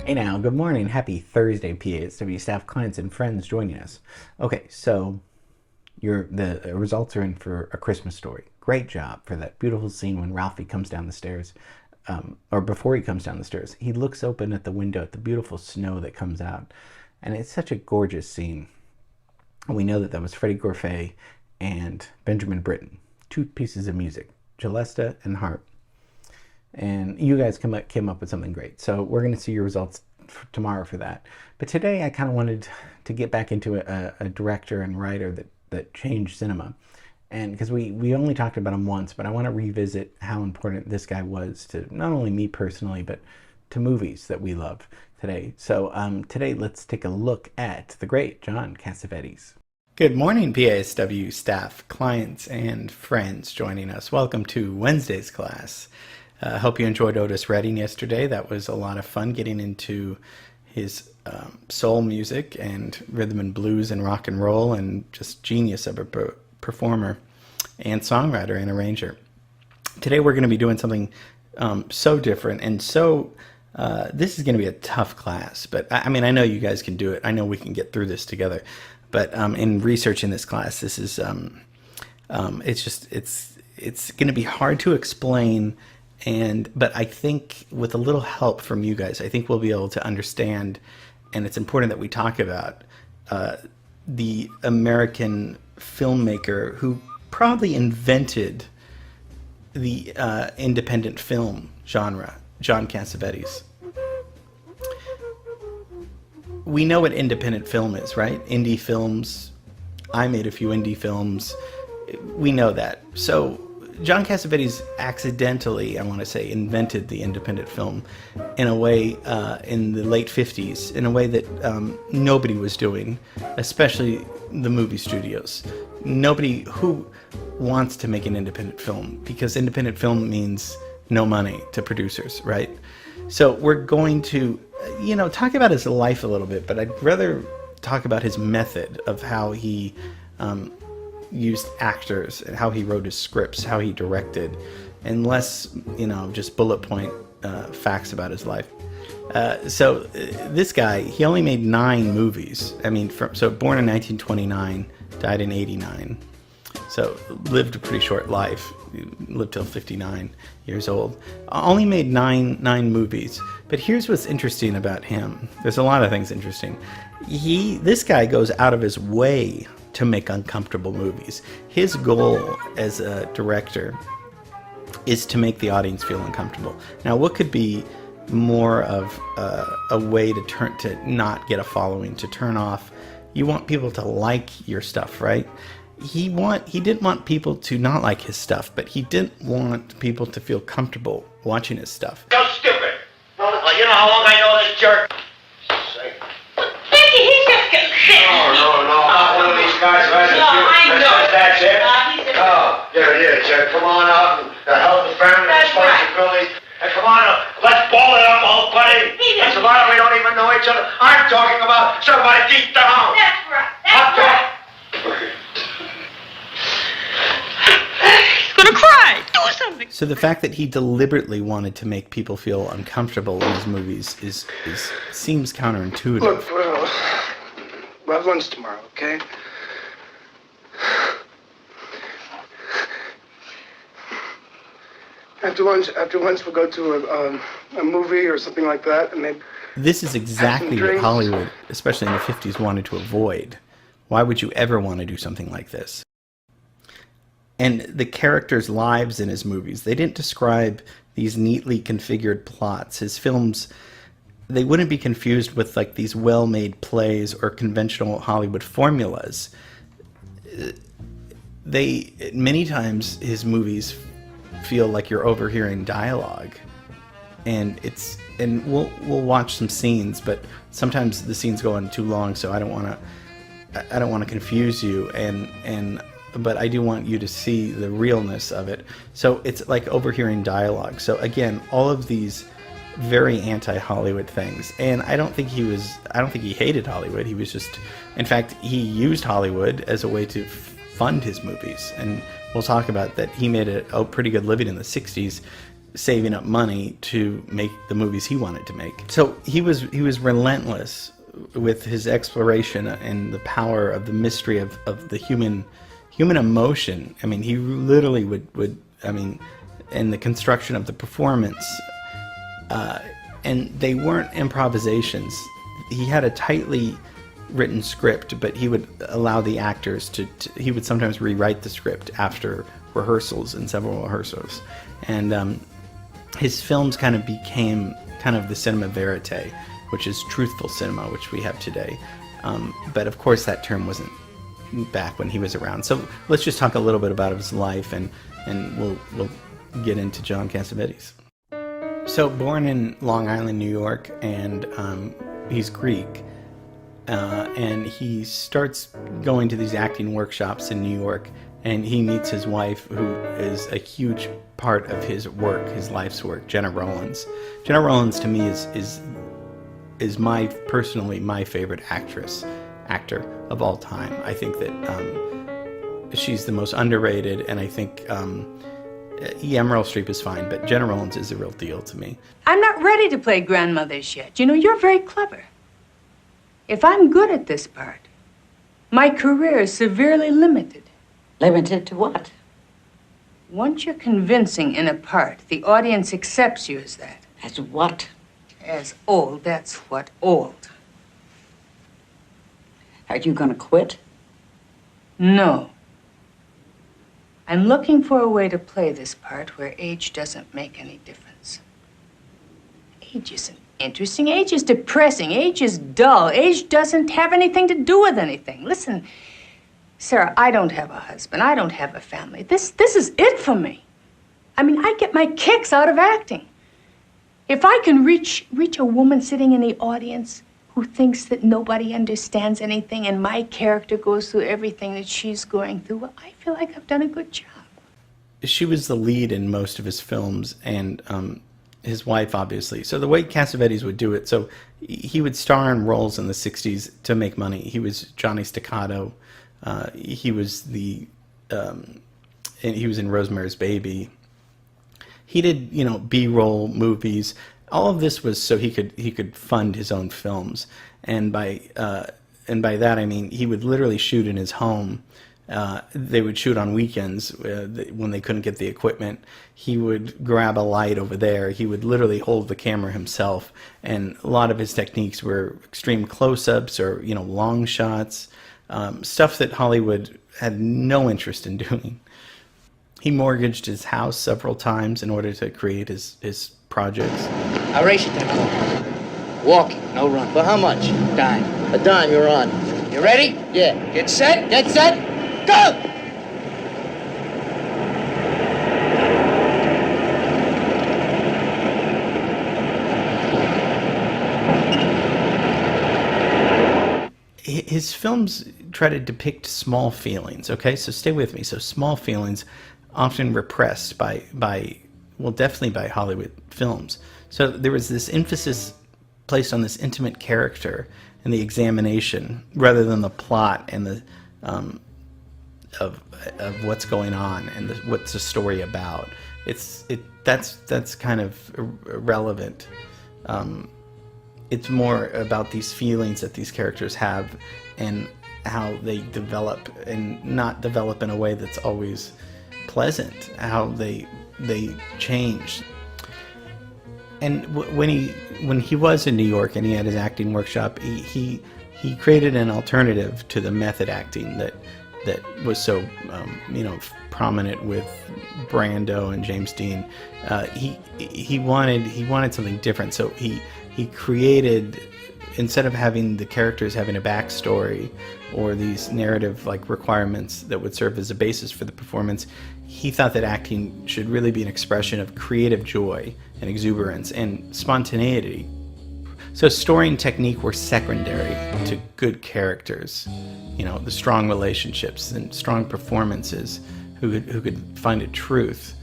Hey now, good morning. Happy Thursday, PASW staff, clients, and friends joining us. Okay, so the results are in for A Christmas Story. Great job for that beautiful scene when Ralphie comes down the stairs, or before he comes down the stairs. He looks open at the window at the beautiful snow that comes out, and it's such a gorgeous scene. And we know that that was Freddie Gorfey and Benjamin Britten, two pieces of music, Celesta and harp. And you guys came up with something great. So we're going to see your results tomorrow for that. But today I kind of wanted to get back into a director and writer that changed cinema. And because we only talked about him once, but I want to revisit how important this guy was to not only me personally, but to movies that we love today. So today let's take a look at the great John Cassavetes. Good morning, PASW staff, clients, and friends joining us. Welcome to Wednesday's class. I hope you enjoyed Otis Redding yesterday. That was a lot of fun getting into his soul music and rhythm and blues and rock and roll, and just genius of a performer and songwriter and arranger. Today we're going to be doing something so different, and so this is going to be a tough class, but I mean, I know you guys can do it. I know we can get through this together, but in researching this class, this is it's going to be hard to explain. But I think with a little help from you guys, I think we'll be able to understand, and it's important that we talk about the American filmmaker who probably invented the independent film genre, John Cassavetes. We know what independent film is, right? Indie films. I made a few indie films. We know that. So John Cassavetes accidentally, I want to say, invented the independent film in a way in the late 50s, in a way that nobody was doing, especially the movie studios. Nobody who wants to make an independent film, because independent film means no money to producers, right? So we're going to, talk about his life a little bit, but I'd rather talk about his method of how he used actors and how he wrote his scripts, how he directed, and less, just bullet point facts about his life. So this guy, he only made 9 movies. I mean, so born in 1929, died in 89. So lived a pretty short life. He lived till 59 years old. Only made nine movies. But here's what's interesting about him. There's a lot of things interesting. This guy goes out of his way to make uncomfortable movies. His goal as a director is to make the audience feel uncomfortable. Now, what could be more of a way to not get a following, to turn off? You want people to like your stuff, right? He didn't want people to not like his stuff, but he didn't want people to feel comfortable watching his stuff. So stupid! Well, you know how long I know this jerk? Becky, he's just getting sick. No, not one of these guys who has a few. That's it? Oh, there it is. Come on out and the health of family responsibilities. And come on up, let's ball it up, old buddy. That's about it, we don't even know each other. I'm talking about somebody deep down. That's right, that's right. He's gonna cry. Do something. So the fact that he deliberately wanted to make people feel uncomfortable in his movies seems counterintuitive. Look, we'll have lunch tomorrow, okay? After lunch, we'll go to a movie or something like that, and maybe. This is exactly what Hollywood, especially in the 50s, wanted to avoid. Why would you ever want to do something like this? And the characters' lives in his movies, they didn't describe these neatly configured plots. His films, they wouldn't be confused with like these well-made plays or conventional Hollywood formulas. Many times his movies feel like you're overhearing dialogue, and we'll watch some scenes, but sometimes the scenes go on too long, so I don't want to confuse you, but I do want you to see the realness of it. So it's like overhearing dialogue. So again, all of these very anti-Hollywood things. And I don't think he hated Hollywood. He was just, in fact, he used Hollywood as a way to fund his movies. And we'll talk about that. He made a pretty good living in the 60s saving up money to make the movies he wanted to make. So he was relentless with his exploration and the power of the mystery of the human emotion. I mean, he literally would I mean, and the construction of the performance, and they weren't improvisations. He had a tightly written script, but he would allow the actors to he would sometimes rewrite the script after rehearsals, and several rehearsals. And his films kind of became kind of the cinema verite, which is truthful cinema, which we have today. But of course that term wasn't back when he was around. So let's just talk a little bit about his life, and we'll get into John Cassavetes. So born in Long Island, New York, and he's Greek. And he starts going to these acting workshops in New York, and he meets his wife, who is a huge part of his work, his life's work, Jenna Rollins. Jenna Rollins, to me, is personally my favorite actor of all time. I think that she's the most underrated, and I think Meryl Streep is fine, but Jenna Rollins is the real deal to me. I'm not ready to play grandmothers yet. You know, you're very clever. If I'm good at this part, my career is severely limited. Limited to what? Once you're convincing in a part, the audience accepts you as that. As what? As old, that's what, old. Are you gonna quit? No. I'm looking for a way to play this part where age doesn't make any difference. Age isn't interesting. Age is depressing. Age is dull. Age doesn't have anything to do with anything. Listen, Sarah, I don't have a husband. I don't have a family. This is it for me. I mean, I get my kicks out of acting. If I can reach a woman sitting in the audience who thinks that nobody understands anything and my character goes through everything that she's going through, well, I feel like I've done a good job. She was the lead in most of his films, and his wife, obviously. So the way Cassavetes would do it, so he would star in roles in the 60s to make money. He was Johnny Staccato. He was and he was in Rosemary's Baby. He did, B-roll movies. All of this was so he could fund his own films. And by that I mean he would literally shoot in his home. They would shoot on weekends when they couldn't get the equipment. He would grab a light over there. He would literally hold the camera himself. And a lot of his techniques were extreme close-ups or, long shots, stuff that Hollywood had no interest in doing. He mortgaged his house several times in order to create his projects. I'll race you to the corner. Walking, no run. For how much? Dime. A dime, you're on. You ready? Yeah. Get set. Get set, go! His films try to depict small feelings, okay? So stay with me. So small feelings often repressed by definitely by Hollywood films. So there was this emphasis placed on this intimate character and the examination rather than the plot and the of what's going on and what's the story about. That's kind of irrelevant. It's more about these feelings that these characters have and how they develop, and not develop in a way that's always pleasant, how they change. And when he was in New York and he had his acting workshop, he created an alternative to the method acting that was so prominent with Brando and James Dean. He wanted something different, so he created, instead of having the characters having a backstory or these narrative requirements that would serve as a basis for the performance, he thought that acting should really be an expression of creative joy and exuberance and spontaneity. So story and technique were secondary to good characters, the strong relationships and strong performances who could find a truth,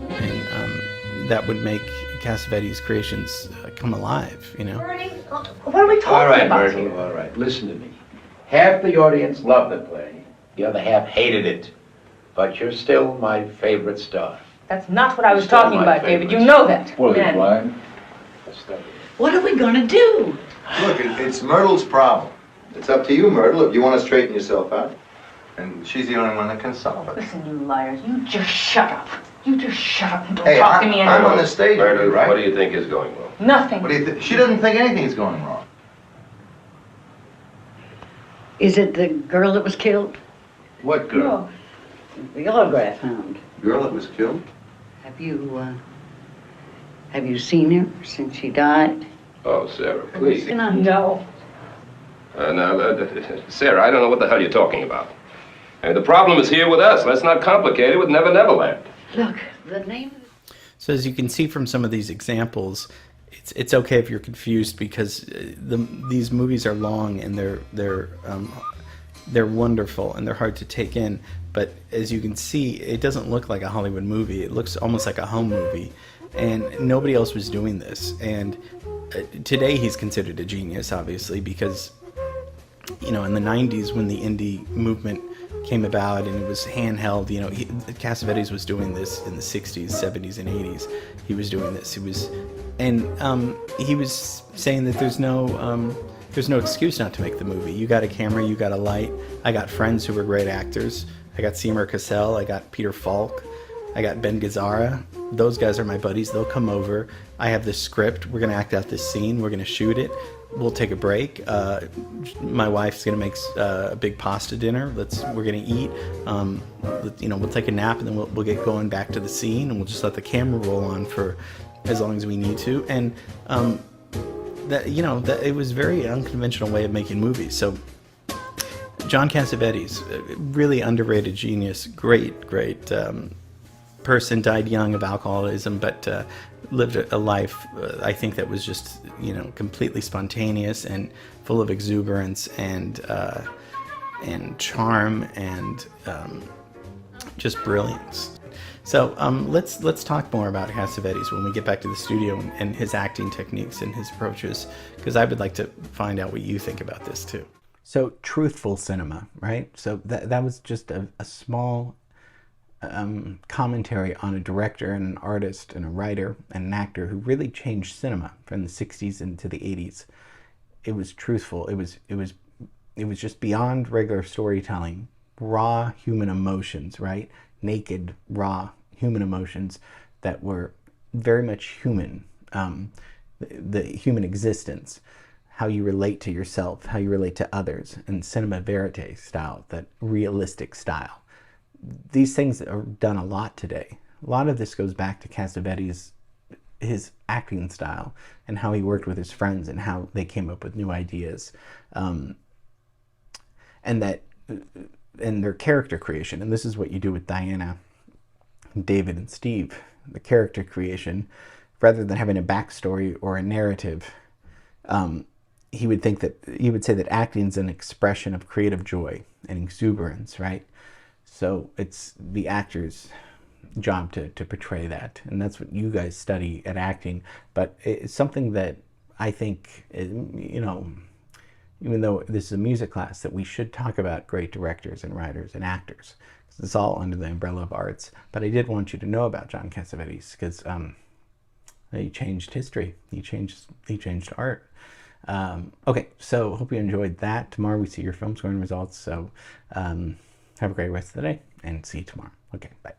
and that would make Cassavetes' creations come alive, Bernie, what are we talking All right, about Bernie, here? all right. Listen to me. Half the audience loved the play. The other half hated it. But you're still my favorite star. That's not what I was talking about, David. You know that. Man. What are we gonna do? Look, it's Myrtle's problem. It's up to you, Myrtle, if you want to straighten yourself out. And she's the only one that can solve it. Listen, you liars. You just shut up. You just shut up and don't Hey, talk to me I'm anymore. on the stage, Myrtle, right? what do you think is going wrong? Nothing. What do you think? She doesn't think anything's going wrong. Is it the girl that was killed? What girl? The autograph found. Girl that was killed? Have you seen her since she died? Oh, Sarah, please. No. Sarah, I don't know what the hell you're talking about. The problem is here with us. Let's not complicate it with Never Never Land. Look, the name of it. So as you can see from some of these examples, it's okay if you're confused because these movies are long and they're wonderful and they're hard to take in. But as you can see, it doesn't look like a Hollywood movie. It looks almost like a home movie, and nobody else was doing this. And today he's considered a genius, obviously, because in the 90s when the indie movement came about and it was handheld, Cassavetes was doing this in the 60s, 70s, and 80s. He was doing this. He was saying that there's no excuse not to make the movie. You got a camera, you got a light. I got friends who were great actors. I got Seymour Cassel, I got Peter Falk, I got Ben Gazzara. Those guys are my buddies. They'll come over. I have this script. We're going to act out this scene. We're going to shoot it. We'll take a break. My wife's going to make a big pasta dinner. We're going to eat. We'll take a nap and then we'll get going back to the scene and we'll just let the camera roll on for as long as we need to. And that it was a very unconventional way of making movies. So John Cassavetes, really underrated genius, great person, died young of alcoholism, but lived a life, I think, that was just, completely spontaneous and full of exuberance and charm and just brilliance. So let's talk more about Cassavetes when we get back to the studio and his acting techniques and his approaches, because I would like to find out what you think about this too. So truthful cinema, right? So that was just a small commentary on a director and an artist and a writer and an actor who really changed cinema from the 60s into the 80s. It was truthful. It was just beyond regular storytelling. Raw human emotions, right? Naked, raw human emotions that were very much human. The human existence, how you relate to yourself, how you relate to others, and cinema verite style, that realistic style. These things are done a lot today. A lot of this goes back to Cassavetes, his acting style, and how he worked with his friends and how they came up with new ideas, and their character creation. And this is what you do with Diana, David, and Steve. The character creation, rather than having a backstory or a narrative, he would say that acting is an expression of creative joy and exuberance, right? So it's the actor's job to portray that, and that's what you guys study at acting. But it's something that I think, even though this is a music class, that we should talk about great directors and writers and actors. It's all under the umbrella of arts. But I did want you to know about John Cassavetes because he changed history. He changed art. Okay, so hope you enjoyed that. Tomorrow we see your film scoring results. So have a great rest of the day and see you tomorrow. Okay, bye.